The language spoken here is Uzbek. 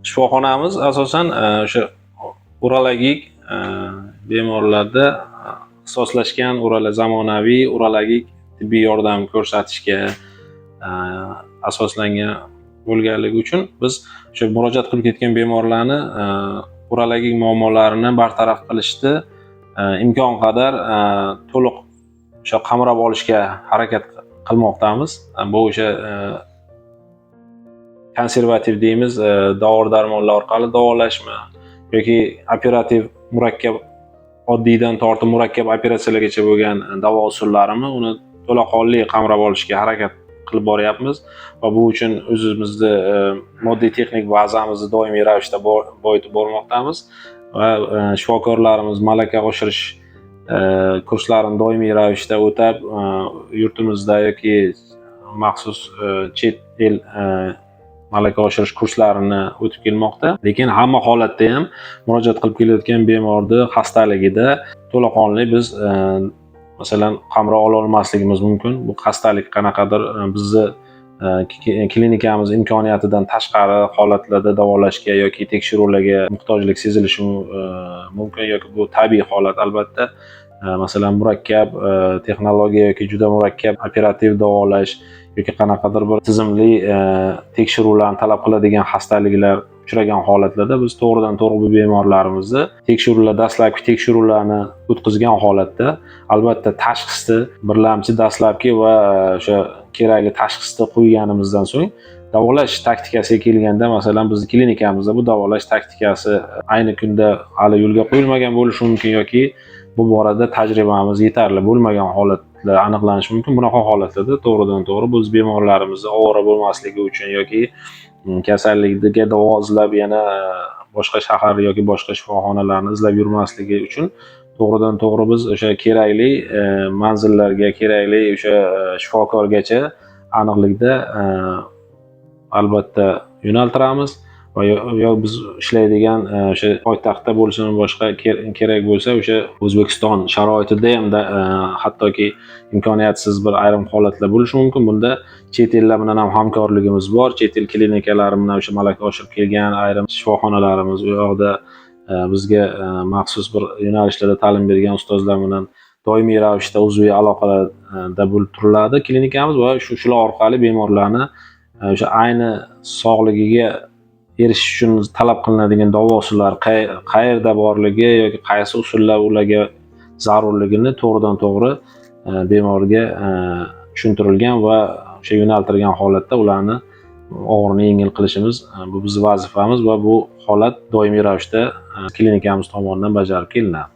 shifoxonamiz asosan o'sha urologik bemorlarda ixtisoslashgan zamonaviy urologik tibbiy yordam ko'rsatishga asoslangan bo'lganligi uchun biz o'sha murojaat qilib ketgan bemorlarni urologik muammolarini bartaraf qilishda imkon qadar to'liq o'sha qamrab olishga harakat qilmoqdamiz. Bu o'sha konservativ deymiz, dori-darmonlar orqali davolashmi yoki operativ murakkab, oddiydan tortib murakkab operatsiyalargacha bo'lgan davo usullarimi uni to'laqonli qamrab olishga harakat qilib boryapmiz va bu uchun o'zimizni moddiy texnik bazamizni doimiy ravishda boyitib bormoqdamiz va shifokorlarimiz malaka oshirish kurslarini doimiy ravishda o'tab, yurtimizda yoki maxsus chet el malaka oshirish kurslarini o'tib kelmoqda. Lekin hamma holatda ham murojaat qilib kelayotgan bemorning xastaligida to'laqonli biz masalan qamrab ola olmasligimiz mumkin. Bu xastalik qanaqadir bizni klinikamiz imkoniyatidan tashqari holatlarda davolashga yoki tekshiruvlarga muhtojlik sezilishi mumkin yoki bu tabiiy holat albatta. Masalan murakkab texnologiya yoki juda murakkab operativ davolash yoki qanaqadir bir tizimli tekshiruvlarni talab qiladigan xastaliklar uchragan holatlarda biz to'g'ridan to'g'ri bu bemorlarimizni dastlabki tekshiruvlarni o'tkazgan holatda, albatta tashxisni birlamchi dastlabki va o'sha kerakli tashxisni qo'yganimizdan so'ng davolash taktikasiga kelganda, masalan bizning klinikamizda bu davolash taktikasi ayni kunda hali yo'lga qo'yilmagan bo'lishi mumkin yoki bu borada tajribamiz yetarli bo'lmagan holatlar aniqlanishi mumkin. Bunaqa holatlarda to'g'ridan to'g'ri biz bemorlarimizni ovora bo'lmasligi uchun yoki kasallikka davo izlab yana boshqa shahar yoki boshqa shifoxonalarni izlab yurmasligi uchun to'g'ridan to'g'ri biz o'sha kerakli manzillarga, kerakli o'sha shifokorgacha aniqlikda albatta yo'naltiramiz va yo biz ishlaydigan o'sha poytaxtda bo'lsin, boshqa kerak bo'lsa o'sha O'zbekiston sharoitida ham hattoki imkoniyatsiz bir ayrim holatlar bo'lishi mumkin. Bunda chet ellar bilan ham hamkorligimiz bor. Chet el klinikalari bilan o'sha malaka oshirib kelgan ayrim shifoxonalarimiz, u yoqda bizga maxsus bir yo'nalishlarda ta'lim bergan ustozlar bilan doimiy ravishda uzviy aloqada bo'lib turiladi klinikamiz va shular orqali bemorlarni o'sha ayni sog'ligiga erishish uchun talab qilinadigan davo usullari qayerda borligi yoki qaysi usullar ularga zarurligini to'g'ridan to'g'ri bemorga tushuntirilgan va o'sha yo'naltirilgan holatda ularni og'irini yengil qilishimiz bu bizning vazifamiz va bu holat doimiy ravishda klinikamiz tomonidan bajarib kelinadi.